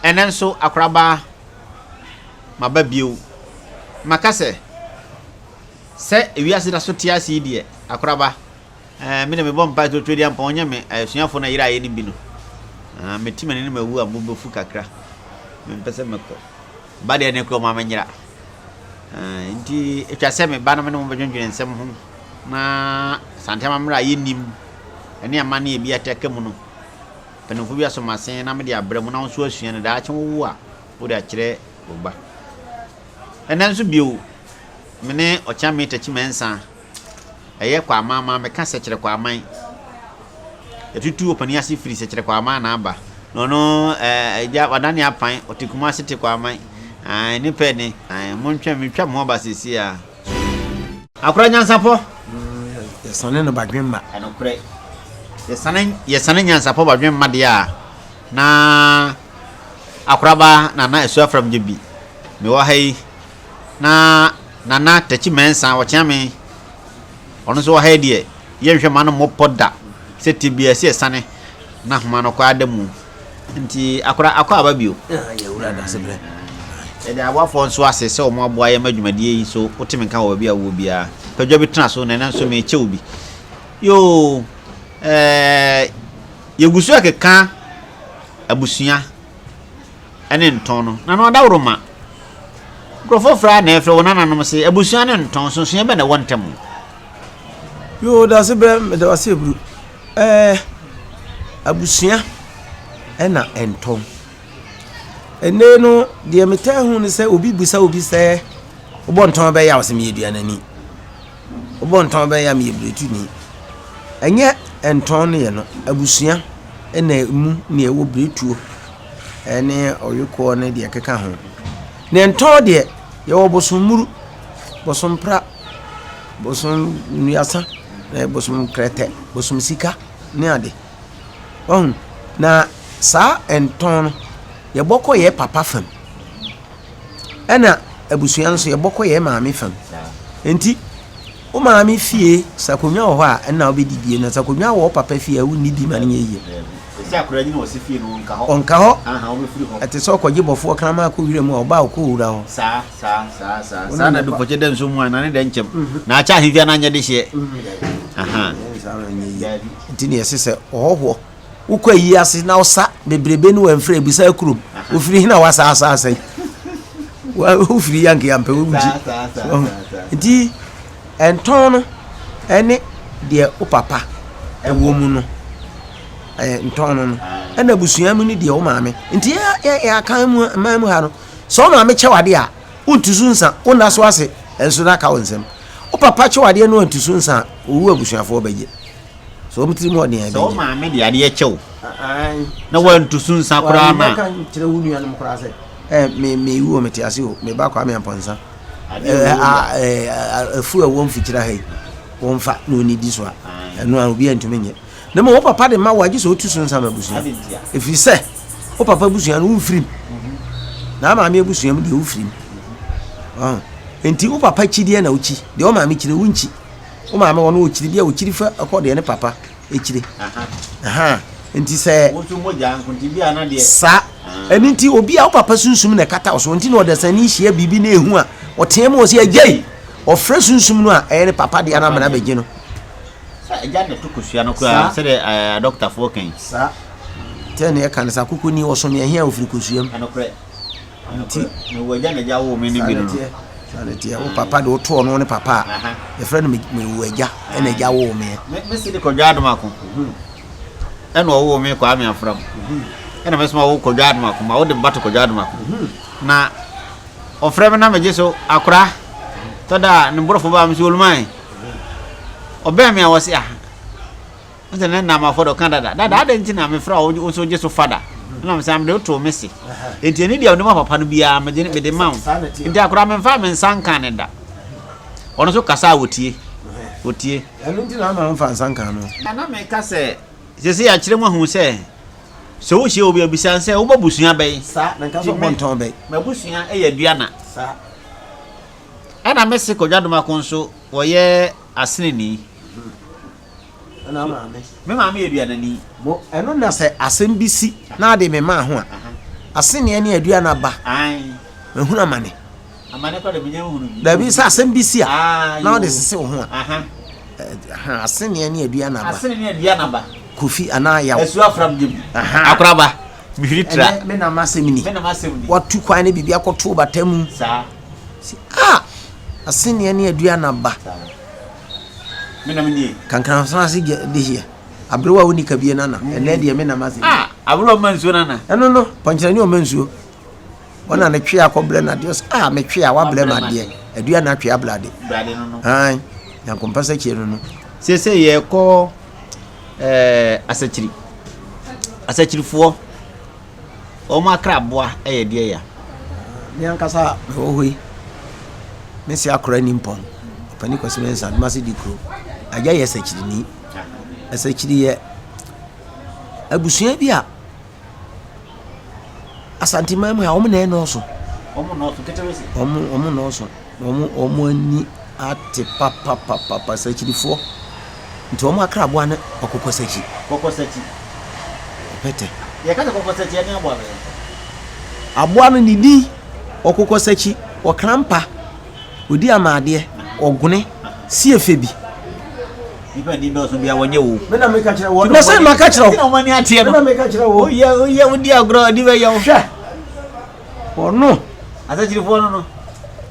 enen so akraba mababio makase se ewiase da so tiase die akraba me na me bompa to twedi ampa onye me suafo na yira ye ni bi no metima ne mawu amobofu kakra me mpese meko ba de ne ko ma manyira nti etwase me ba na me no mbadwendwen nsem ho na santema mra ye nim ene amane e bi ateke mu no penofo bi asomasen na me de abram na nso asua ne da ache wo a wo de akire oba enen so bio me ne ocha me tachi mensa eye kwa mama me ka se kire kwa aman etutu opani ase firi se kire kwa aman na aba no eja wadane apan otikuma se te kwa aman ni pe ni montwa me twa mo ba sesi a akora nyansapo yesane no badwemma anokure yesane nyansapo badwemma de a na akoraba na esu from jebi me wo hai na tachi mensa wo kyame ono so wo hai de ye hwe ma no mopoda seti bia se yesane na homa no kwa adamu nti akora ababio ya wura da sebre ede awafo nso ase se omo aboa ye madwumadie yi so otimi ka wo bia wo bia padwa bi tena so na nso me che obi yo yegusu akeka abusua ene nton no na no dawroma grofo fra na efre wona nanom se abusua ne nton so so ye be na wontem yo da sebre me da wase bru abusua ena entom ene no de meta hu ne se obi busa obi se obonton be ya wasem yeduanani obonton be ya me yebretuni enye enton ne ye no abusua ena mu ne ewo bretuo ene oyuko ne de keka ho ne enton de ye wo bosomuru bosompra bosom nuasa na bosom krete bosom sika ne ade na sa enton ye boko ye papa fam ena abusua nso ye boko ye maami fam enti o maami fie sakonwa wo ha ena obedi die na sakonwa wo papa fie awu ni bi mane ye ese akora ni wo se fie no onka ho aha wo firi ho ate so kwaje bofo krama ko wire mu oba ko wura ho sa na du poche den so mu ana ne den chem na acha hivia na nya de hye aha enti ne yesese ohoho ukwa yi ase na osa bebrebe no wamfre bisa kurum ofiri na wasa asa wa ofiri yanke yampe wuji nti enton no ene de o papa ewo mu no enton no ena busua mu ni de o maame nti ya kan mu maame ha no so maame chewade a untusu nsa ona so ase enso na ka wonsem o papa chewade no untusu nsa owu abusuafo beje so mutiri mo de so maame de ade chew na wantusu nsa kora na kan tire wunu anu kora se me wu meti ase o me ba kwa me amponsa fu a won fikira hai won fa no ni di so a eno a obi antumi nye na mo papa de ma waji so otusu nsa ma busu efi se o papa busu anu unfrim na ma me busu am de unfrim enti o papa chidi na uchi de o ma me chire unchi o ma me wono o chiri bia o chiri fa akode ne papa e chire aha enti se wotu moja nkunti bia na de sa eni nti obi a o papa sunsum na kata so nti na odasani hia bibi na ehu a otem o se agei o fre sunsum no a e ne papa de ana mana beje no sa eja de tukusua no kwa se de doctor foken sa tene e kan sa kuku ni oso me hia ofiri kosuam anokre nti no waja na ja wo me ni bi no sanete o papa de o to no ne papa e fre no me waja e na ja wo me se de ko jado mako eno wo me kwa me afram ena mesma wo ko jado mako ma wo de bato ko jado mako na o frem na meje so akora to da ne brofo ba me so olmai o be me awose nze na na ma fodo Canada da nti na me fra wo so je so fada na me sam de to me se enti ni dia o ne ma papa no bia me de ma enti akora me fa me nsan Canada ono so kasa wotie enu nti na ma mfa nsan kan no na me ka se sesi ya kire mo hu se so wo hie obi abisan se wo babusua bai sa na nka so bonton bai mabusua e ya duana sa ana mesi ko dwadoma ko nso wo ye aseneni ana me maame ye duana ni mo eno na se asem bisi na de me ma ho a asene ne adua na ba ehunu amane kwa de binya hunu da bi sa asem bi si a na o de sese wo ho asene ne adua na ba kofi ana yawo esu afram dim akoraba mihiritra me na masemni watu kwa ne bibia koto batamu sa asene ne adua na ba me na mni kankana so ase de hia abrewa woni kabie nana ene de me na masemni abrewa mansuo nana no panchani o mansuo wana na twe akobre na de me twe a wabre ma de adua na twe ablade no han na kompasa ki no sese ye ko asachirifo o ma kraboa eye de ya ni ankasa hohoi mesi akora nimpon pani kwasimensa ma se dikro aja ye asachiri ye abusua bi a asantima mu a omo na no so ketewese omo no so omo ani ate papa asachirifo nti omo akraboa ne okokosachi pete ye kaza kokosachi ani aboa aboa no nidi okokosachi okrampa odi amade ogune siefebi ipa ndi ndo so bia wonye wo me na meka kire wo no se maka kire wo mani atie no me na meka kire wo oye odi agro di be yo hwe ono asachirifo no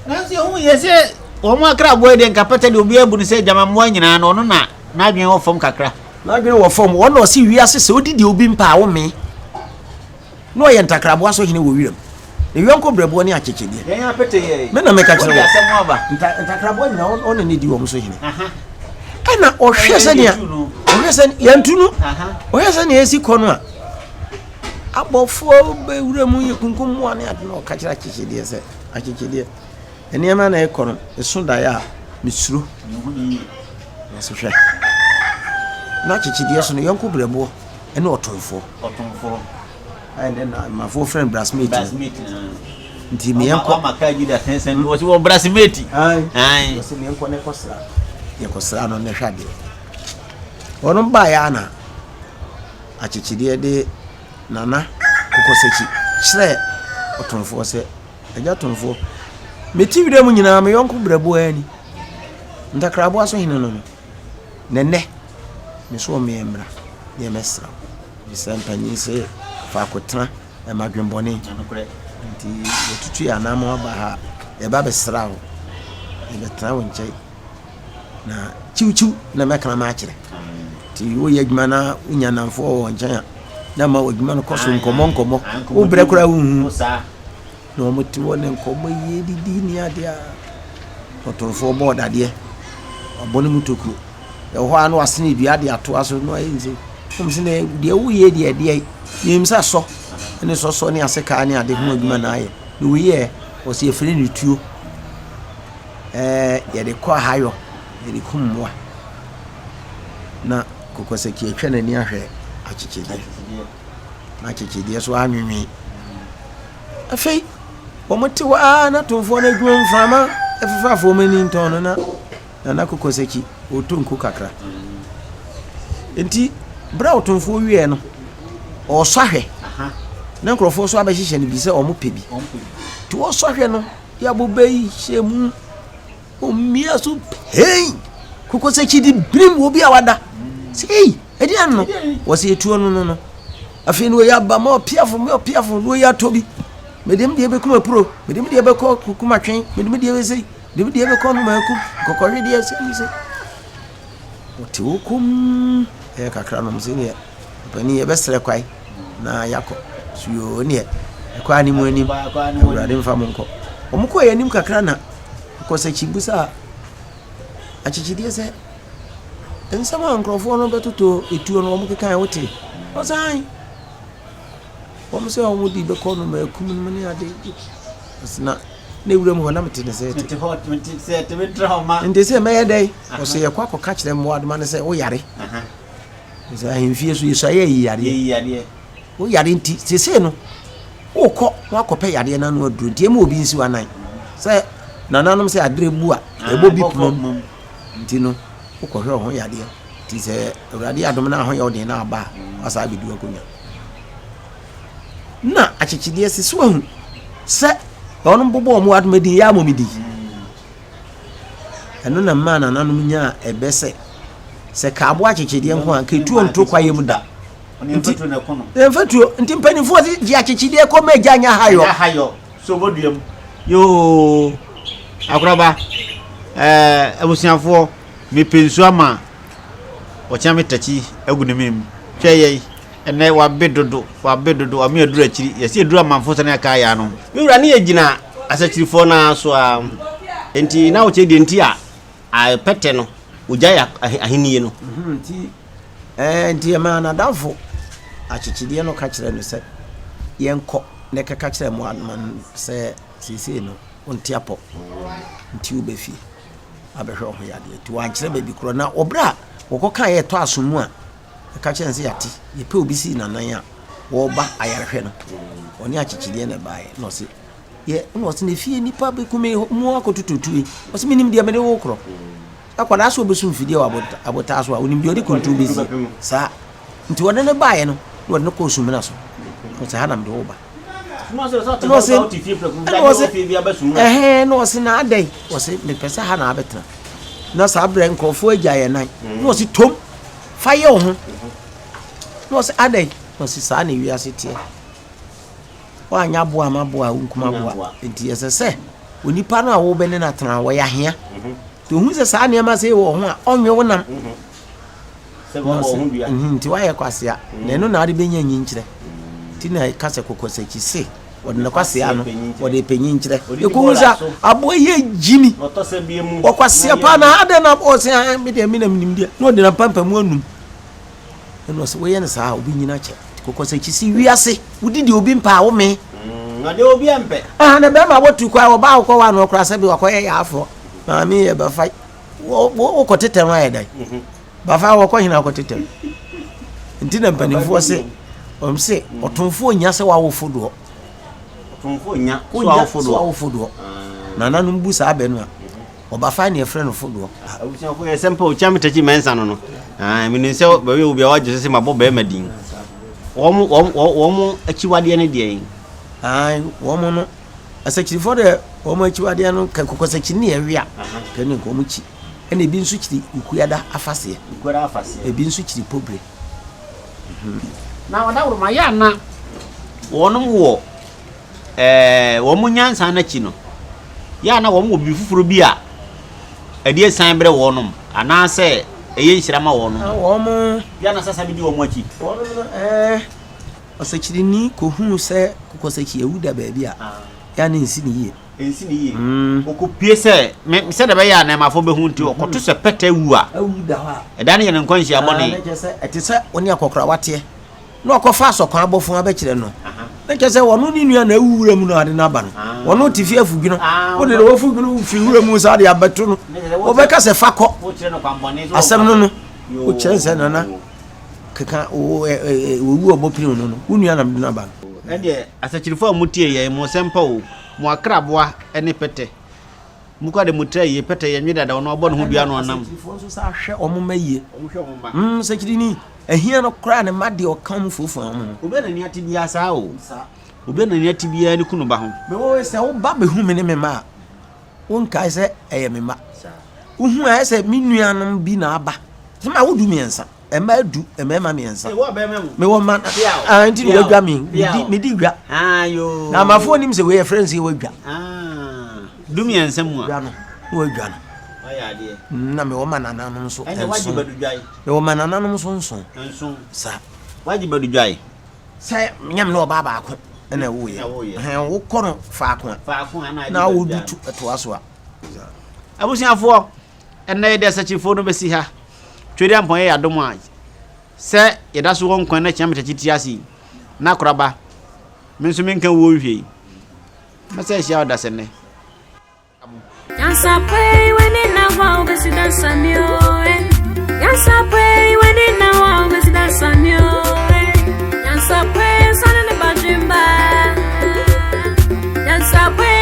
nansi o yese o mo akra boy de nkapata de obi abu ni se jama mo nyina no na adwen wo fom kakra na adwen wo fom wo no se wiase se odi de obi mpa wo me no ye ntakrabo aso hene wo wiram ewianko brebo ni akekede ye ya pete ye me na meka kire wo asem aba ntakrabo nyina ono ne di wo mo so hene ana ohwese ne yantunu ohwese ne esi kono a abofo be wuramu ye kunkum mo ane ade no ka kire akekede se akekede eniema na ekono eso da ya misuro yesehwe na akekede so no yanko brebo ene otonfo and na my friend Brasmate nti me yanko amaka gida sensen wo si wo Brasmate ai so me yanko ne kosra ye kosra no ne hwade ono ba ya na akekede de nana kokosechi kire otonfo se eja tonfo meti wire mu nyina me yanko brebo ani ntakrabo aso hine no nenne me so me emra ye mesra bisampanyi se fa kotra e madwenbone nti yetutu ya na ma ba ha e ba besra ho e betra wo nchai na chiuchiu na mekana ma akire ti wo ye adwuma na unya namfo wo nchai na ma adwuma no koso nkomo wo bre kura hu no muti wo ne nkomo ye didi ni ade a otorfo board ade obone mutokuro e ho anu asene dua de ato aso no ayenze kumsine de wo ye de yimsa so ene so ne aseka ne ade ho adwuma na aye no wo ye o se efiri ni tuo ye de kwa hayo ye de kumwa na kokoseki etwa na ni ahwe akikede na akikede so anwenwe afei omote wa na tonfo na dwom mframa efafa fo mani ntono na kokoseki otonku kakra enti bra otonfo wie no o sahwe na nkrofo so abahihye ne bi se omo pebi ti wo sahwe no ya bobei shemu o mia so hey kokoseki di brim obi awada sei edi anno wo se etuo no afei no ya ba ma piafo no ya tobi medem de be kuma pro medem de be ko kuma twen medem de be sei medem de be ko no ma ku kokori de sei oti wokum kakra no mzini pani e besre kwai na yako suyo ne kwa ni mu anim urade mfa monko omko ye anim kakra na ko se chibusa achichidie se ensama nkrofo no betoto etuo no omko kan wote osan omse omudi be ko no ma kum no ne ade asna ne wura mu ho na mete ne se te hot se te be trauma ndese me ye dai o se ye kwa ko ka kire mo adma ne se wo yare se ahimfie so yeso aye yare wo yare nti sese no wo ko wa ko pe yare na no aduro nti e ma obi nsi wanan se nananom se adre bu a ebo bi pum nti no wo ko hwe ho yare nti se awrade adom na ho ye odin na aba asa bidu akonya na achichidie sisi wahu se ono bobo mu admedi ya momidi eno na ma na nanum nya ebese se ka abo achichidie nko an ketu onto kwaye mu da nti mpanifo ji achichidie ko ma gya nya hayo so boduam yo akraba abusiafo me pensu ama ocha metachi agunemim hweyei ene wa bedodo ami adura chiri yesi adura manfo sene aka ya no miwura ne yagina asachirifo na so a enti na wo chedi enti a pete no ugya ahenie no enti ma na dafo achichidie no ka kire no se yenko ne ka kire mo man se sisi no onti apo nti ubefi abehwe ho yade ti wan kire baby kro na obra wokoka ye to asomu a ka kire nse yati ye pe obi si nanan a wo ba ayarehwe no oni achichidie na bae no se ye no se ne fie nipa be kume mu akotututue o se minim de me de wo kro akwada so obesu mfidie wa abota so a onim de odi kontu bezi sa nti wona ne bae no wona ko sum na so o se hanam de wo ba no se na adai o se me pesa ha na abetra na sa abre nkofo agyaye nan no se tom faye ho no se adai no se sa na wiase tie wa anya boa maboa unkuma boa enti yesese onipa no a wo be ne na tena wo ya hia to hu se sa na ma se wo ho a onwe wo nam se wo ho bia nti wa ye kwasea na eno na ade benya nyinkire ti na kase kokoseki se wodna kwasea no wode penyin kire ekuza abo ye jimi otose bie mu kwasea pa na ade na o se me de me na minim de no de na pampa mu anum eno se wo ye ne sa obi nyina che kokoseki si wiase wudidi obi mpa wo me na de obi ampe na be ma wotu kwa wo ba wo wa no kra se bi wo koye ya afo ma mi ye ba fa wo ko tetem aye dai ba fa wo ko hina ko tetem nti na mpanifo se omse otomfo nya se wa wo fodo otomfo nya so wa wo fodo na nanum bu sa be no a oba fa ne frɛ no fodo abusiafo ye sempa o chamitachi mensa no no minu se ba we obi a waje se mabɔ ba madin wɔn akyiwade ne deɛ wɔn no asakirifo de wɔn akyiwade no kokosakyi ne yɛwia kane ko mu kyi ɛna ebi nso kyiri ukuyada afase ebi nso kyiri pobre na wada wurma ya na wɔn wo wɔn nyansa na kyi no ya na wɔn wo bi fufuro bi a ɛde san bre wɔn ana sɛ eye nhyirama wɔn ya na sasa bi di wɔn akyi wɔn osakiri ni ko hu sɛ kokosakyi ewuda baabi a ya na nsi ne yie okopie sɛ me sɛ de be ya na mafo be hu nti okoto sɛ peta wu a ewuda ha ɛda ne yɛ nkwanhyi abɔne na kyɛ sɛ ɛte sɛ oni akokora wate na okofa asokwan abofo abɛkyerɛ no na kyɛ sɛ wɔno ni nua na ewura mu no ade na aba no wɔno tifi afugwi no wo de wo fugwi no fi wura mu sa de abeto no wo bɛka sɛ fakɔ wo kyerɛ no kwambɔne so asɛm no wo kyerɛ sɛ nana keka wo obopiri no no wo nua na de na aba no ɛde asakirifo a mutie yɛ mo sempa o mo akraboa ene pete muka de mutra ye pete ye nweda da no obo no ho bia no nam so sa hwe omoma yie sakiri ni ehia no kra ne made o kam fofo am obe na ni ati bia sa o obe na ni ati bia ni kunu ba ho me wo se wo ba be hu me ne me ma won kai se eye me ma wo hu a se me nuanom bi na aba se ma wo du miensa e ma du e ma miensa wo ba me me wo ma anti wo dwa me di dwa yo na mafo nim se we friends ye wo dwa du miensa mu a dwa no wo dwa no aya de na me wo ma nananom so enso waji badu dwai me wo ma nananom so nso sa waji badu dwai se nyam no ba ba ko na wo ye wo koro fa ko na wo du to aso a abusiafo enne ye de sachifo no besi ha twedi ampon ye adom a se yeda so won kwan na kyam tachiti asi na koraba menso menka wo hwei masa hia oda sene Yansa pray when in na wa besi dan samio Yansa pray when in na wa besi dan samio Yansa pray sana ne bajimba Yansa pray